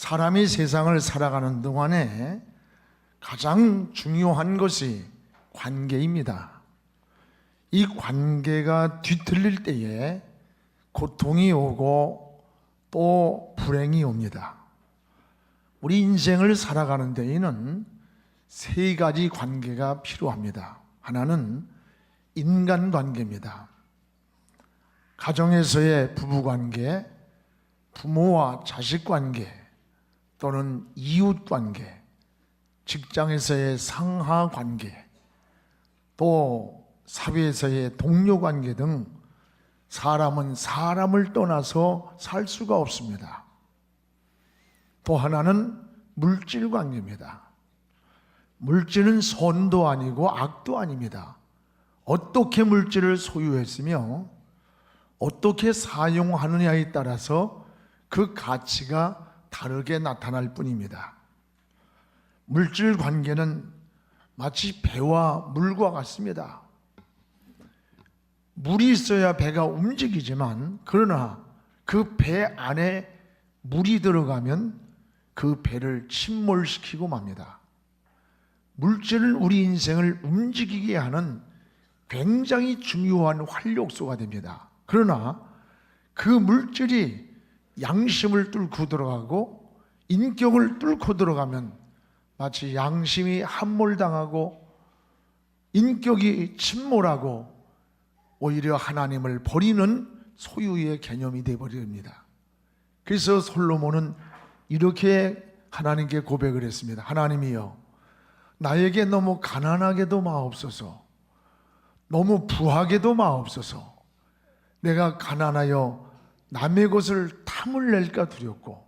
사람이 세상을 살아가는 동안에 가장 중요한 것이 관계입니다. 이 관계가 뒤틀릴 때에 고통이 오고 또 불행이 옵니다. 우리 인생을 살아가는 데에는 세 가지 관계가 필요합니다. 하나는 인간관계입니다. 가정에서의 부부관계, 부모와 자식관계, 또는 이웃관계, 직장에서의 상하관계, 또 사회에서의 동료관계 등 사람은 사람을 떠나서 살 수가 없습니다. 또 하나는 물질관계입니다. 물질은 선도 아니고 악도 아닙니다. 어떻게 물질을 소유했으며 어떻게 사용하느냐에 따라서 그 가치가 다르게 나타날 뿐입니다. 물질 관계는 마치 배와 물과 같습니다. 물이 있어야 배가 움직이지만 그러나 그 배 안에 물이 들어가면 그 배를 침몰시키고 맙니다. 물질은 우리 인생을 움직이게 하는 굉장히 중요한 활력소가 됩니다. 그러나 그 물질이 양심을 뚫고 들어가고 인격을 뚫고 들어가면 마치 양심이 함몰당하고 인격이 침몰하고 오히려 하나님을 버리는 소유의 개념이 되어버립니다. 그래서 솔로몬은 이렇게 하나님께 고백을 했습니다. 하나님이여, 나에게 너무 가난하게도 마옵소서, 너무 부하게도 마옵소서. 내가 가난하여 남의 것을 탐을 낼까 두렵고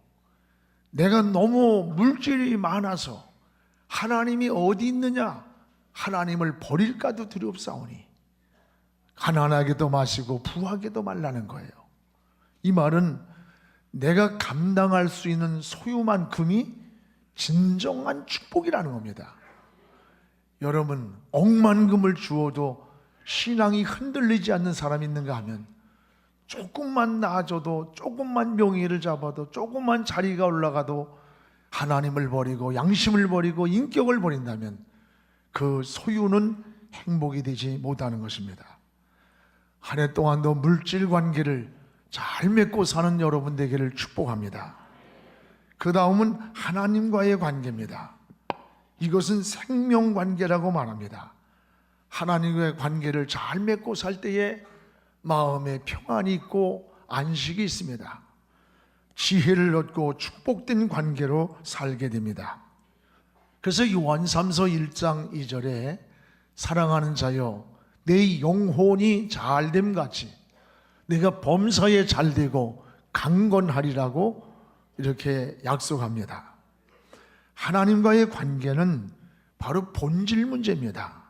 내가 너무 물질이 많아서 하나님이 어디 있느냐 하나님을 버릴까도 두렵사오니 가난하게도 마시고 부하게도 말라는 거예요. 이 말은 내가 감당할 수 있는 소유만큼이 진정한 축복이라는 겁니다. 여러분, 억만금을 주어도 신앙이 흔들리지 않는 사람이 있는가 하면 조금만 나아져도, 조금만 명예를 잡아도, 조금만 자리가 올라가도 하나님을 버리고 양심을 버리고 인격을 버린다면 그 소유는 행복이 되지 못하는 것입니다. 한 해 동안도 물질 관계를 잘 맺고 사는 여러분 되기를 축복합니다. 그 다음은 하나님과의 관계입니다. 이것은 생명관계라고 말합니다. 하나님과의 관계를 잘 맺고 살 때에 마음에 평안이 있고 안식이 있습니다. 지혜를 얻고 축복된 관계로 살게 됩니다. 그래서 요한삼서 1장 2절에 사랑하는 자여 내 영혼이 잘됨 같이 내가 범사에 잘되고 강건하리라고 이렇게 약속합니다. 하나님과의 관계는 바로 본질 문제입니다.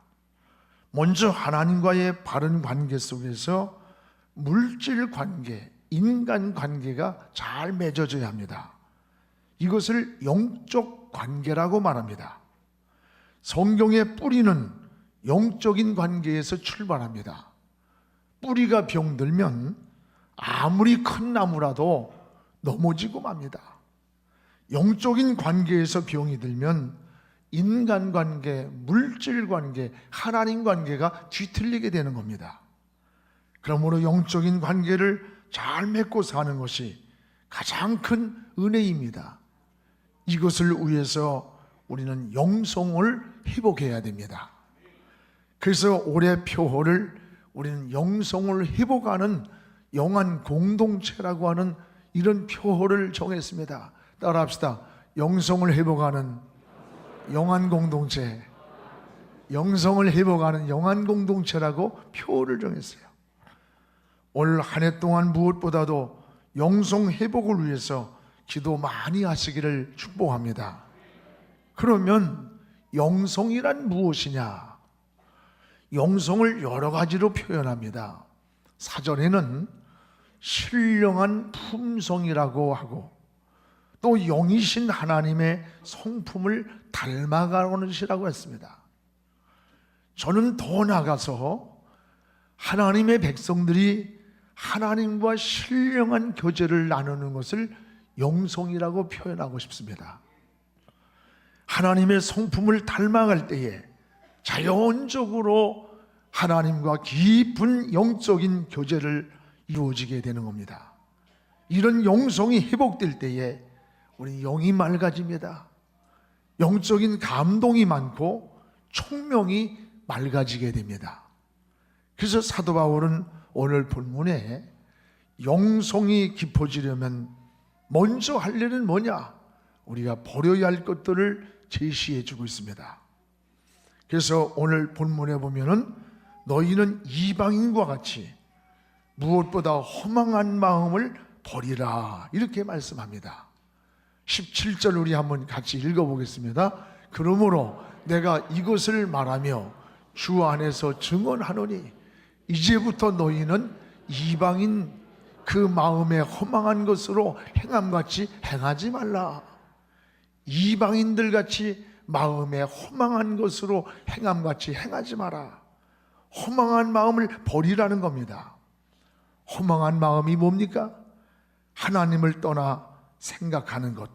먼저 하나님과의 바른 관계 속에서 물질 관계, 인간 관계가 잘 맺어져야 합니다. 이것을 영적 관계라고 말합니다. 성경의 뿌리는 영적인 관계에서 출발합니다. 뿌리가 병들면 아무리 큰 나무라도 넘어지고 맙니다. 영적인 관계에서 병이 들면 인간관계, 물질관계, 하나님 관계가 뒤틀리게 되는 겁니다. 그러므로 영적인 관계를 잘 맺고 사는 것이 가장 큰 은혜입니다. 이것을 위해서 우리는 영성을 회복해야 됩니다. 그래서 올해 표어를 우리는 영성을 회복하는 영안 공동체라고 하는 이런 표어를 정했습니다. 따라합시다. 영성을 회복하는 영안 공동체, 영성을 회복하는 영안 공동체라고 표어를 정했어요. 올 한 해 동안 무엇보다도 영성 회복을 위해서 기도 많이 하시기를 축복합니다. 그러면 영성이란 무엇이냐? 영성을 여러 가지로 표현합니다. 사전에는 신령한 품성이라고 하고 또 영이신 하나님의 성품을 닮아가는 것이라고 했습니다. 저는 더 나아가서 하나님의 백성들이 하나님과 신령한 교제를 나누는 것을 영성이라고 표현하고 싶습니다. 하나님의 성품을 닮아갈 때에 자연적으로 하나님과 깊은 영적인 교제를 이루어지게 되는 겁니다. 이런 영성이 회복될 때에 우리 영이 맑아집니다. 영적인 감동이 많고 총명이 맑아지게 됩니다. 그래서 사도 바울은 오늘 본문에 영성이 깊어지려면 먼저 할 일은 뭐냐? 우리가 버려야 할 것들을 제시해 주고 있습니다. 그래서 오늘 본문에 보면은 너희는 이방인과 같이 무엇보다 허망한 마음을 버리라, 이렇게 말씀합니다. 17절 우리 한번 같이 읽어보겠습니다. 그러므로 내가 이것을 말하며 주 안에서 증언하노니 이제부터 너희는 이방인 그 마음에 허망한 것으로 행함같이 행하지 말라. 이방인들 같이 마음에 허망한 것으로 행함같이 행하지 마라. 허망한 마음을 버리라는 겁니다. 허망한 마음이 뭡니까? 하나님을 떠나 생각하는 것,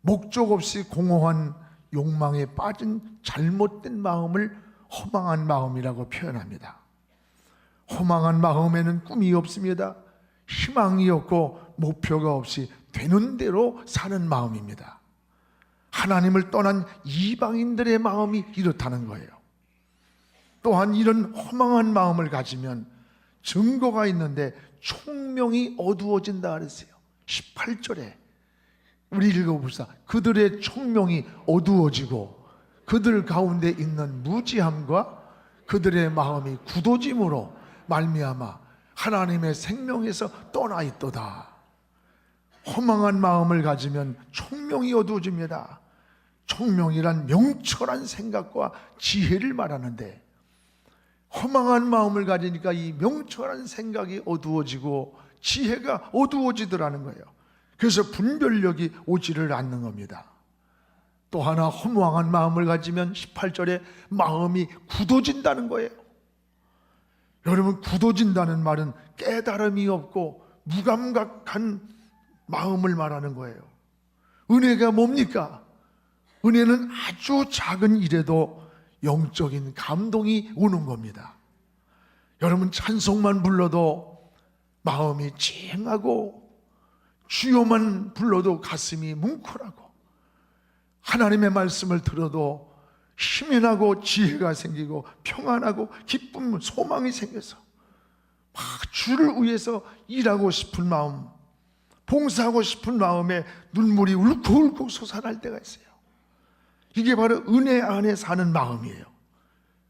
목적 없이 공허한 욕망에 빠진 잘못된 마음을 허망한 마음이라고 표현합니다. 허망한 마음에는 꿈이 없습니다. 희망이 없고 목표가 없이 되는 대로 사는 마음입니다. 하나님을 떠난 이방인들의 마음이 이렇다는 거예요. 또한 이런 허망한 마음을 가지면 증거가 있는데 총명이 어두워진다 그랬어요. 18절에 우리 읽어봅시다. 그들의 총명이 어두워지고 그들 가운데 있는 무지함과 그들의 마음이 굳어짐으로 말미암아 하나님의 생명에서 떠나 있도다. 허망한 마음을 가지면 총명이 어두워집니다. 총명이란 명철한 생각과 지혜를 말하는데 허망한 마음을 가지니까 이 명철한 생각이 어두워지고 지혜가 어두워지더라는 거예요. 그래서 분별력이 오지를 않는 겁니다. 또 하나 허망한 마음을 가지면 18절에 마음이 굳어진다는 거예요. 여러분, 굳어진다는 말은 깨달음이 없고 무감각한 마음을 말하는 거예요. 은혜가 뭡니까? 은혜는 아주 작은 일에도 영적인 감동이 오는 겁니다. 여러분, 찬송만 불러도 마음이 찡하고 주여만 불러도 가슴이 뭉클하고 하나님의 말씀을 들어도 힘이 나고 지혜가 생기고 평안하고 기쁨, 소망이 생겨서 막 주를 위해서 일하고 싶은 마음, 봉사하고 싶은 마음에 눈물이 울컥울컥 솟아날 때가 있어요. 이게 바로 은혜 안에 사는 마음이에요.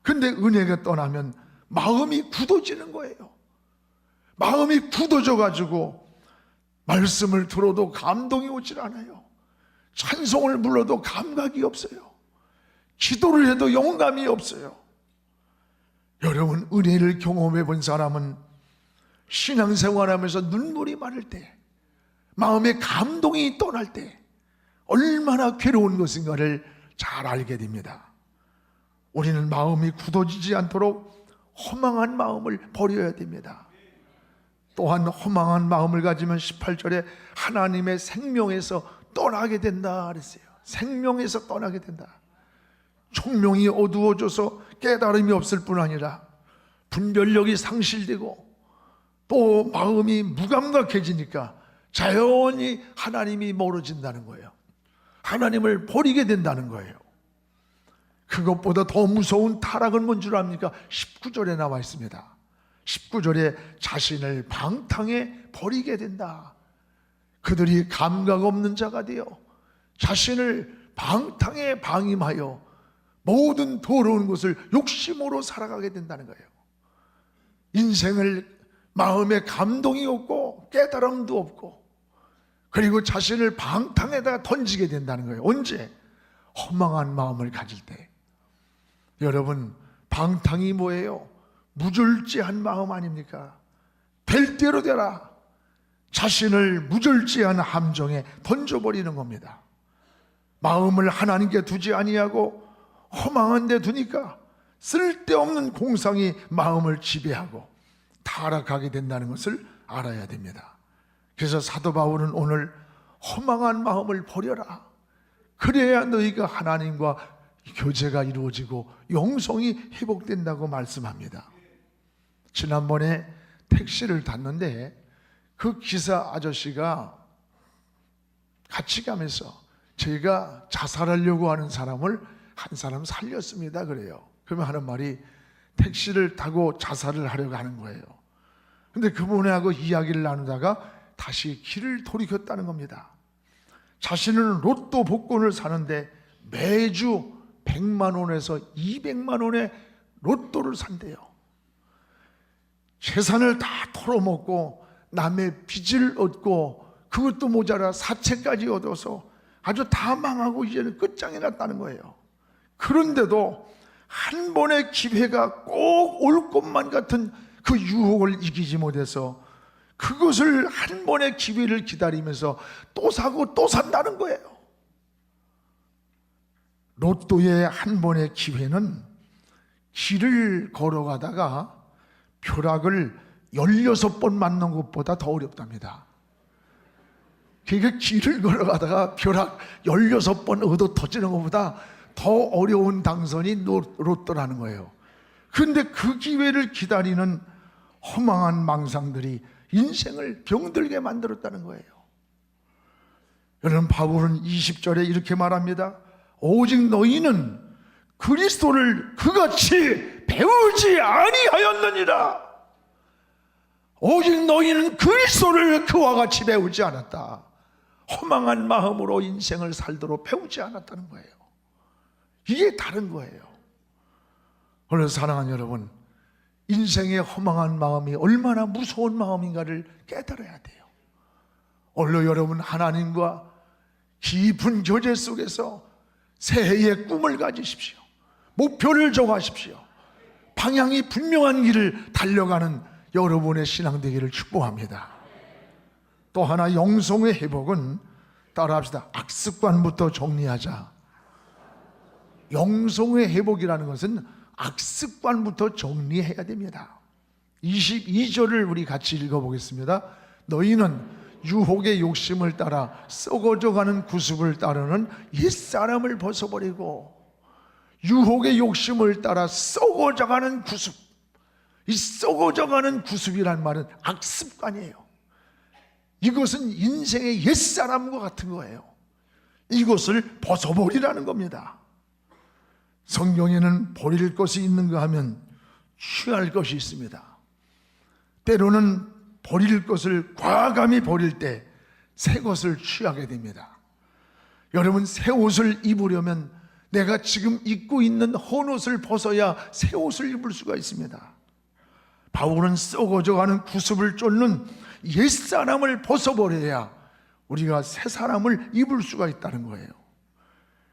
근데 은혜가 떠나면 마음이 굳어지는 거예요. 마음이 굳어져 가지고 말씀을 들어도 감동이 오질 않아요. 찬송을 불러도 감각이 없어요. 기도를 해도 영감이 없어요. 여러분, 은혜를 경험해 본 사람은 신앙생활하면서 눈물이 마를 때, 마음의 감동이 떠날 때 얼마나 괴로운 것인가를 잘 알게 됩니다. 우리는 마음이 굳어지지 않도록 허망한 마음을 버려야 됩니다. 또한 허망한 마음을 가지면 18절에 하나님의 생명에서 떠나게 된다 그랬어요. 생명에서 떠나게 된다. 총명이 어두워져서 깨달음이 없을 뿐 아니라 분별력이 상실되고 또 마음이 무감각해지니까 자연히 하나님이 멀어진다는 거예요. 하나님을 버리게 된다는 거예요. 그것보다 더 무서운 타락은 뭔 줄 압니까? 19절에 나와 있습니다. 19절에 자신을 방탕에 버리게 된다. 그들이 감각 없는 자가 되어 자신을 방탕에 방임하여 모든 더러운 것을 욕심으로 살아가게 된다는 거예요. 인생을 마음에 감동이 없고 깨달음도 없고 그리고 자신을 방탕에다가 던지게 된다는 거예요. 언제? 허망한 마음을 가질 때. 여러분, 방탕이 뭐예요? 무절제한 마음 아닙니까? 될 대로 되라. 자신을 무절제한 함정에 던져버리는 겁니다. 마음을 하나님께 두지 아니하고 허망한 데 두니까 쓸데없는 공상이 마음을 지배하고 타락하게 된다는 것을 알아야 됩니다. 그래서 사도 바울은 오늘 허망한 마음을 버려라. 그래야 너희가 하나님과 교제가 이루어지고 영성이 회복된다고 말씀합니다. 지난번에 택시를 탔는데 그 기사 아저씨가 같이 가면서 저희가 자살하려고 하는 사람을 한 사람 살렸습니다 그래요. 그러면 하는 말이 택시를 타고 자살을 하려고 하는 거예요. 근데 그분하고 이야기를 나누다가 다시 길을 돌이켰다는 겁니다. 자신은 로또 복권을 사는데 매주 100만 원에서 200만 원의 로또를 산대요. 재산을 다 털어먹고 남의 빚을 얻고 그것도 모자라 사채까지 얻어서 아주 다 망하고 이제는 끝장이 났다는 거예요. 그런데도 한 번의 기회가 꼭 올 것만 같은 그 유혹을 이기지 못해서 그것을 한 번의 기회를 기다리면서 또 사고 또 산다는 거예요. 로또의 한 번의 기회는 길을 걸어가다가 벼락을 16번 맞는 것보다 더 어렵답니다. 그러니까 길을 걸어가다가 벼락 16번 얻어 터지는 것보다 더 어려운 당선이 로또라는 거예요. 그런데 그 기회를 기다리는 허망한 망상들이 인생을 병들게 만들었다는 거예요. 여러분, 바울은 20절에 이렇게 말합니다. 오직 너희는 그리스도를 그같이 배우지 아니하였느니라. 오직 너희는 그리스도를 그와 같이 배우지 않았다. 허망한 마음으로 인생을 살도록 배우지 않았다는 거예요. 이게 다른 거예요. 오늘 사랑하는 여러분, 인생의 허망한 마음이 얼마나 무서운 마음인가를 깨달아야 돼요. 오늘 여러분, 하나님과 깊은 교제 속에서 새해의 꿈을 가지십시오. 목표를 정하십시오. 방향이 분명한 길을 달려가는 여러분의 신앙 되기를 축복합니다. 또 하나, 영성의 회복은 따라합시다. 악습관부터 정리하자. 영성의 회복이라는 것은 악습관부터 정리해야 됩니다. 22절을 우리 같이 읽어보겠습니다. 너희는 유혹의 욕심을 따라 썩어져가는 구습을 따르는 옛사람을 벗어버리고. 유혹의 욕심을 따라 썩어져가는 구습. 이 썩어져가는 구습이란 말은 악습관이에요. 이것은 인생의 옛사람과 같은 거예요. 이것을 벗어버리라는 겁니다. 성경에는 버릴 것이 있는가 하면 취할 것이 있습니다. 때로는 버릴 것을 과감히 버릴 때 새 것을 취하게 됩니다. 여러분, 새 옷을 입으려면 내가 지금 입고 있는 헌옷을 벗어야 새 옷을 입을 수가 있습니다. 바울은 썩어져가는 구습을 쫓는 옛사람을 벗어버려야 우리가 새 사람을 입을 수가 있다는 거예요.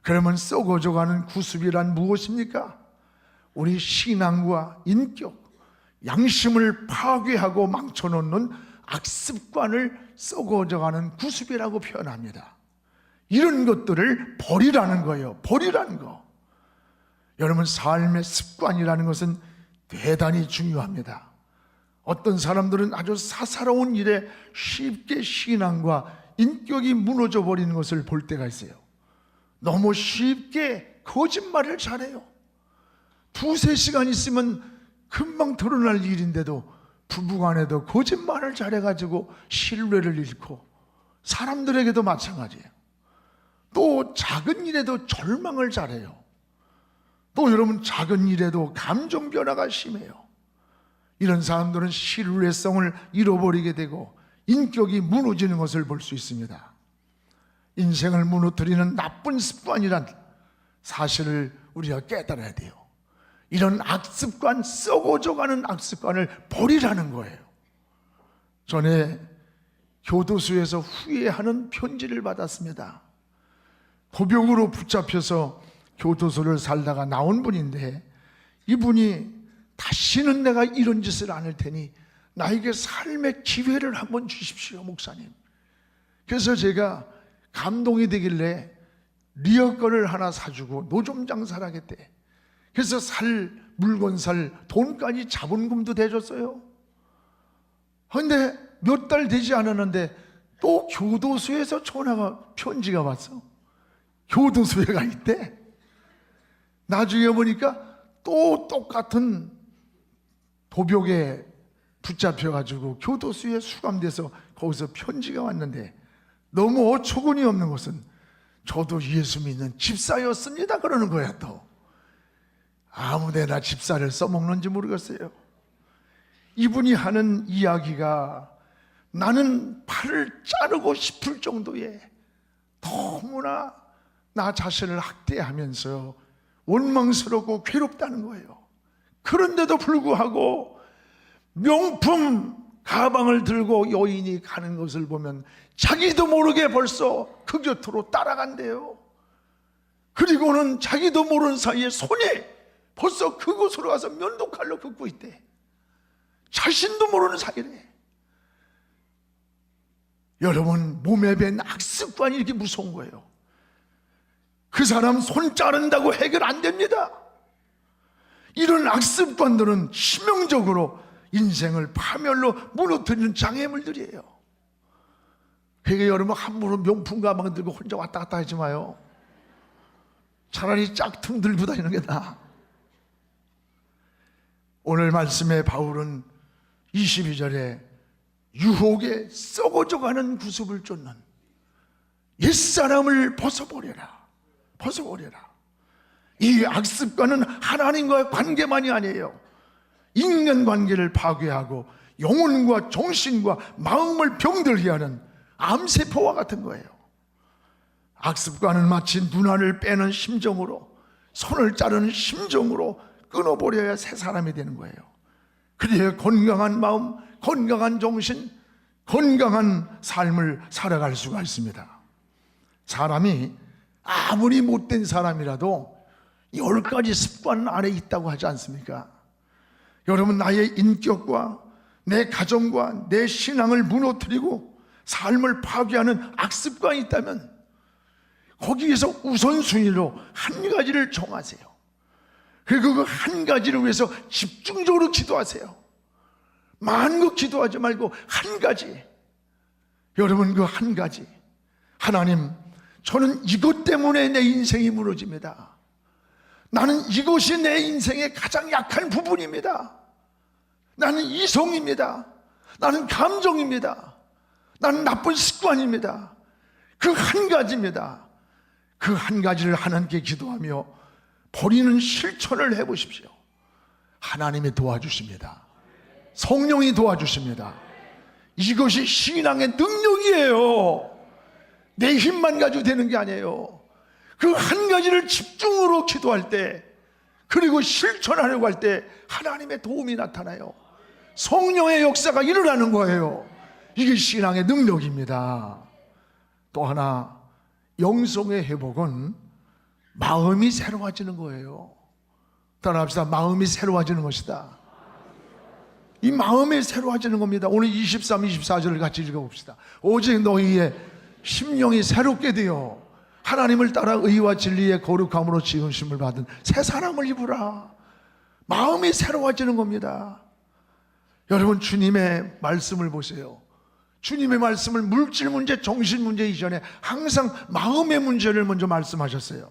그러면 썩어져가는 구습이란 무엇입니까? 우리 신앙과 인격, 양심을 파괴하고 망쳐놓는 악습관을 썩어져가는 구습이라고 표현합니다. 이런 것들을 버리라는 거예요. 버리라는 거. 여러분, 삶의 습관이라는 것은 대단히 중요합니다. 어떤 사람들은 아주 사사로운 일에 쉽게 신앙과 인격이 무너져 버리는 것을 볼 때가 있어요. 너무 쉽게 거짓말을 잘해요. 2-3시간 있으면 금방 드러날 일인데도 부부간에도 거짓말을 잘해가지고 신뢰를 잃고, 사람들에게도 마찬가지예요. 또 작은 일에도 절망을 잘해요. 또 여러분, 작은 일에도 감정 변화가 심해요. 이런 사람들은 신뢰성을 잃어버리게 되고 인격이 무너지는 것을 볼 수 있습니다. 인생을 무너뜨리는 나쁜 습관이란 사실을 우리가 깨달아야 돼요. 이런 악습관, 썩어져가는 악습관을 버리라는 거예요. 전에 교도소에서 후회하는 편지를 받았습니다. 도벽으로 붙잡혀서 교도소를 살다가 나온 분인데, 이분이 다시는 내가 이런 짓을 안 할 테니 나에게 삶의 기회를 한번 주십시오, 목사님. 그래서 제가 감동이 되길래 리어건을 하나 사주고 노점 장사를 하겠대. 그래서 살 물건 살 돈까지 자본금도 대줬어요. 그런데 몇 달 되지 않았는데 또 교도소에서 전화가 편지가 왔어. 교도소에 가 있대. 나중에 보니까 또 똑같은 도벽에 붙잡혀가지고 교도소에 수감돼서 거기서 편지가 왔는데, 너무 어처구니 없는 것은 저도 예수 믿는 집사였습니다 그러는 거야. 또 아무데나 집사를 써먹는지 모르겠어요. 이분이 하는 이야기가 나는 팔을 자르고 싶을 정도의 너무나 나 자신을 학대하면서 원망스럽고 괴롭다는 거예요. 그런데도 불구하고 명품 가방을 들고 여인이 가는 것을 보면 자기도 모르게 벌써 그 곁으로 따라간대요. 그리고는 자기도 모르는 사이에 손이 벌써 그곳으로 가서 면도칼로 긋고 있대. 자신도 모르는 사이래. 여러분, 몸에 밴 악습관이 이렇게 무서운 거예요. 그 사람 손 자른다고 해결 안 됩니다. 이런 악습관들은 치명적으로 인생을 파멸로 무너뜨리는 장애물들이에요. 그러니까 여러분, 함부로 명품 가방 들고 혼자 왔다 갔다 하지 마요. 차라리 짝퉁 들고 다니는 게 나아. 오늘 말씀에 바울은 22절에 유혹에 썩어져가는 구습을 쫓는 옛사람을 벗어버려라. 벗어버려라. 이 악습관은 하나님과의 관계만이 아니에요. 인간관계를 파괴하고 영혼과 정신과 마음을 병들게 하는 암세포와 같은 거예요. 악습관은 마치 눈알을 빼는 심정으로, 손을 자르는 심정으로 끊어버려야 새 사람이 되는 거예요. 그래야 건강한 마음, 건강한 정신, 건강한 삶을 살아갈 수가 있습니다. 사람이 아무리 못된 사람이라도 10가지 습관 안에 있다고 하지 않습니까? 여러분, 나의 인격과 내 가정과 내 신앙을 무너뜨리고 삶을 파괴하는 악습관이 있다면 거기에서 우선순위로 한 가지를 정하세요. 그리고 그 한 가지를 위해서 집중적으로 기도하세요. 많은 거 기도하지 말고 한 가지. 여러분, 그 한 가지, 하나님, 저는 이것 때문에 내 인생이 무너집니다. 나는 이것이 내 인생의 가장 약한 부분입니다. 나는 이성입니다. 나는 감정입니다. 나는 나쁜 습관입니다. 그 한 가지입니다. 그 한 가지를 하나님께 기도하며 버리는 실천을 해보십시오. 하나님이 도와주십니다. 성령이 도와주십니다. 이것이 신앙의 능력이에요. 내 힘만 가지고 되는 게 아니에요. 그 한 가지를 집중으로 기도할 때, 그리고 실천하려고 할 때 하나님의 도움이 나타나요. 성령의 역사가 일어나는 거예요. 이게 신앙의 능력입니다. 또 하나, 영성의 회복은 마음이 새로워지는 거예요. 따라합시다. 마음이 새로워지는 것이다. 이 마음이 새로워지는 겁니다. 오늘 23, 24절을 같이 읽어봅시다. 오직 너희의 심령이 새롭게 되어 하나님을 따라 의와 진리의 거룩함으로 지으심을 받은 새 사람을 입으라. 마음이 새로워지는 겁니다. 여러분, 주님의 말씀을 보세요. 주님의 말씀을 물질 문제, 정신 문제 이전에 항상 마음의 문제를 먼저 말씀하셨어요.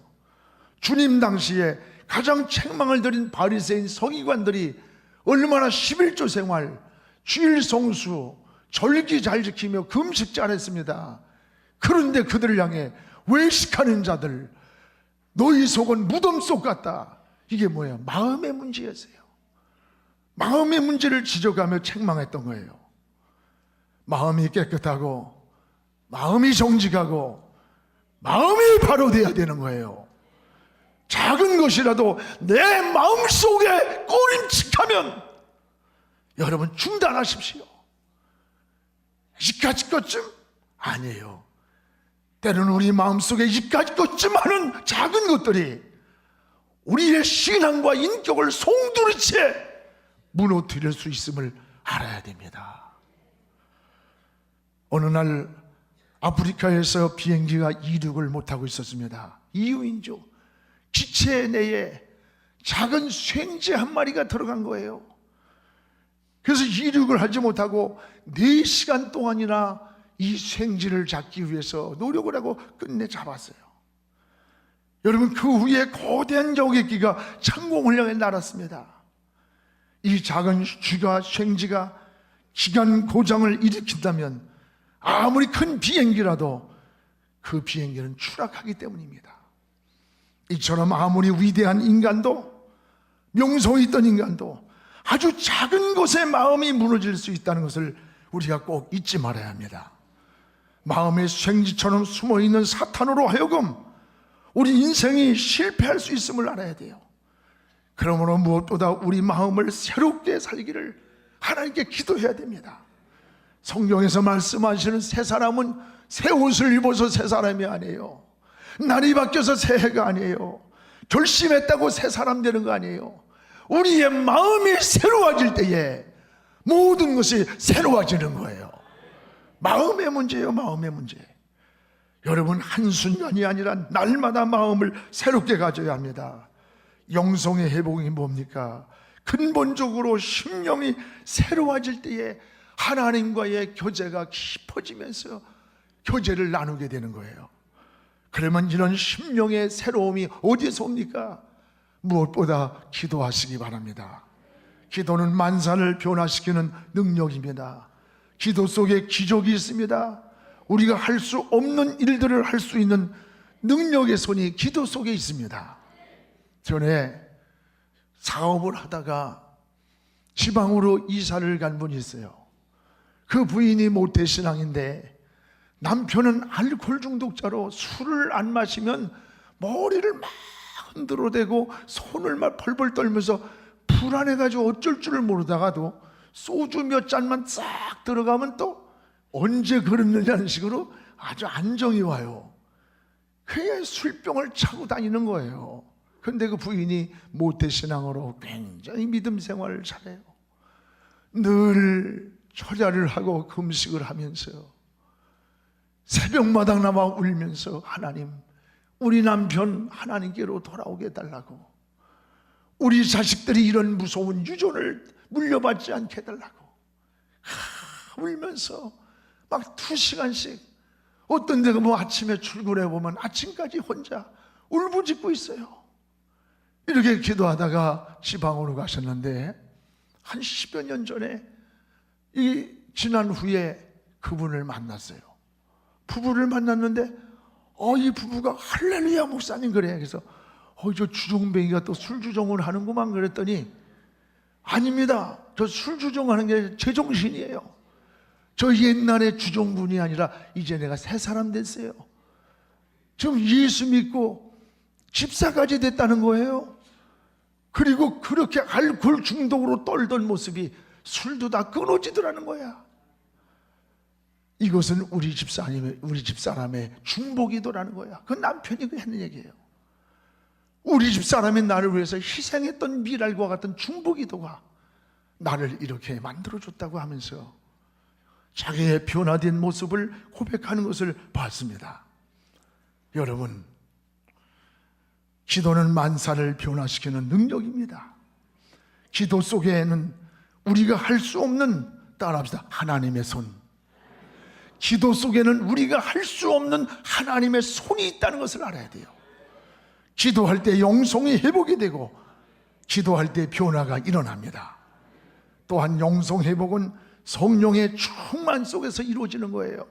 주님 당시에 가장 책망을 들인 바리새인 서기관들이 얼마나 11조 생활, 주일 성수, 절기 잘 지키며 금식 잘했습니다. 그런데 그들을 향해 외식하는 자들, 너희 속은 무덤 속 같다. 이게 뭐예요? 마음의 문제였어요. 마음의 문제를 지적하며 책망했던 거예요. 마음이 깨끗하고 마음이 정직하고 마음이 바로 돼야 되는 거예요. 작은 것이라도 내 마음속에 꼬림칙하면 여러분 중단하십시오. 이까짓 것쯤 아니에요. 때로는 우리 마음속에 이까짓 것쯤 하는 작은 것들이 우리의 신앙과 인격을 송두리째 무너뜨릴 수 있음을 알아야 됩니다. 어느 날 아프리카에서 비행기가 이륙을 못하고 있었습니다. 이유인죠. 기체 내에 작은 쇳제 한 마리가 들어간 거예요. 그래서 이륙을 하지 못하고 4시간 동안이나 이 생지를 잡기 위해서 노력을 하고 끝내 잡았어요. 여러분, 그 후에 거대한 여객기가 창공을 향해 날았습니다. 이 작은 쥐가 생지가 기관 고장을 일으킨다면 아무리 큰 비행기라도 그 비행기는 추락하기 때문입니다. 이처럼 아무리 위대한 인간도, 명성이 있던 인간도 아주 작은 것에 마음이 무너질 수 있다는 것을 우리가 꼭 잊지 말아야 합니다. 마음의 생지처럼 숨어있는 사탄으로 하여금 우리 인생이 실패할 수 있음을 알아야 돼요. 그러므로 무엇보다 우리 마음을 새롭게 살기를 하나님께 기도해야 됩니다. 성경에서 말씀하시는 새 사람은 새 옷을 입어서 새 사람이 아니에요. 날이 바뀌어서 새 해가 아니에요. 결심했다고 새 사람 되는 거 아니에요. 우리의 마음이 새로워질 때에 모든 것이 새로워지는 거예요. 마음의 문제예요. 마음의 문제. 여러분, 한순간이 아니라 날마다 마음을 새롭게 가져야 합니다. 영성의 회복이 뭡니까? 근본적으로 심령이 새로워질 때에 하나님과의 교제가 깊어지면서 교제를 나누게 되는 거예요. 그러면 이런 심령의 새로움이 어디에서 옵니까? 무엇보다 기도하시기 바랍니다. 기도는 만사를 변화시키는 능력입니다. 기도 속에 기적이 있습니다. 우리가 할 수 없는 일들을 할 수 있는 능력의 손이 기도 속에 있습니다. 전에 사업을 하다가 지방으로 이사를 간 분이 있어요. 그 부인이 모태신앙인데 남편은 알코올 중독자로 술을 안 마시면 머리를 막 흔들어대고 손을 막 벌벌 떨면서 불안해가지고 어쩔 줄을 모르다가도 소주 몇 잔만 싹 들어가면 또 언제 그랬느냐는 식으로 아주 안정이 와요. 그게 술병을 차고 다니는 거예요. 그런데 그 부인이 모태신앙으로 굉장히 믿음 생활을 잘해요. 늘 철야를 하고 금식을 하면서 새벽마당 나와 울면서 하나님, 우리 남편 하나님께로 돌아오게 해달라고, 우리 자식들이 이런 무서운 유전을 물려받지 않게 해달라고 울면서 막 2시간씩, 어떤 데가 뭐 아침에 출근해 보면 아침까지 혼자 울부짖고 있어요. 이렇게 기도하다가 지방으로 가셨는데 한 10여 년 전에 지난 후에 그분을 만났어요. 부부를 만났는데 이 부부가 할렐루야 목사님 그래. 그래서 저 주종뱅이가 또 술주정을 하는구만 그랬더니 아닙니다. 저 술주정하는 게 제정신이에요. 저 옛날에 주종분이 아니라 이제 내가 새 사람 됐어요. 지금 예수 믿고 집사까지 됐다는 거예요. 그리고 그렇게 알코올 중독으로 떨던 모습이 술도 다 끊어지더라는 거야. 이것은 우리 집사람의 중복이더라는 거야. 그 남편이 하는 얘기예요. 우리 집사람이 나를 위해서 희생했던 미랄과 같은 중복이도가 나를 이렇게 만들어줬다고 하면서 자기의 변화된 모습을 고백하는 것을 봤습니다. 여러분, 기도는 만사를 변화시키는 능력입니다. 기도 속에는 우리가 할 수 없는, 따라합시다, 하나님의 손. 기도 속에는 우리가 할 수 없는 하나님의 손이 있다는 것을 알아야 돼요. 기도할 때 영성이 회복이 되고 기도할 때 변화가 일어납니다. 또한 영성 회복은 성령의 충만 속에서 이루어지는 거예요.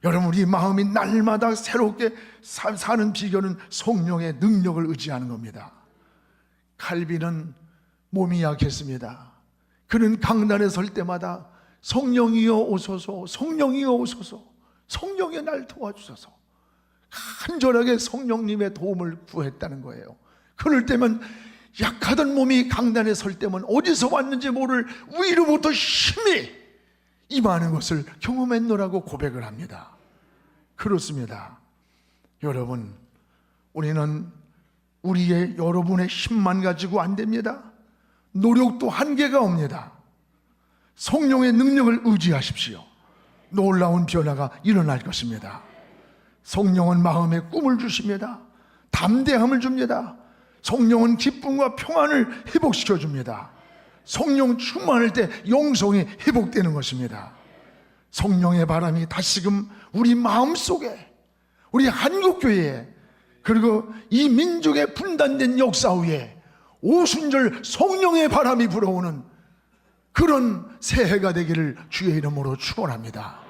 여러분, 우리 마음이 날마다 새롭게 사는 비결은 성령의 능력을 의지하는 겁니다. 칼빈은 몸이 약했습니다. 그는 강단에 설 때마다 성령이여 오소서, 성령이여 오소서, 성령의 날 도와주소서, 간절하게 성령님의 도움을 구했다는 거예요. 그럴 때면 약하던 몸이 강단에 설 때면 어디서 왔는지 모를 위로부터 힘이 임하는 것을 경험했노라고 고백을 합니다. 그렇습니다. 여러분, 우리는 여러분의 힘만 가지고 안 됩니다. 노력도 한계가 옵니다. 성령의 능력을 의지하십시오. 놀라운 변화가 일어날 것입니다. 성령은 마음에 꿈을 주십니다. 담대함을 줍니다. 성령은 기쁨과 평안을 회복시켜 줍니다. 성령 충만할 때 영성이 회복되는 것입니다. 성령의 바람이 다시금 우리 마음속에, 우리 한국교회에, 그리고 이 민족의 분단된 역사 위에 오순절 성령의 바람이 불어오는 그런 새해가 되기를 주의 이름으로 축원합니다.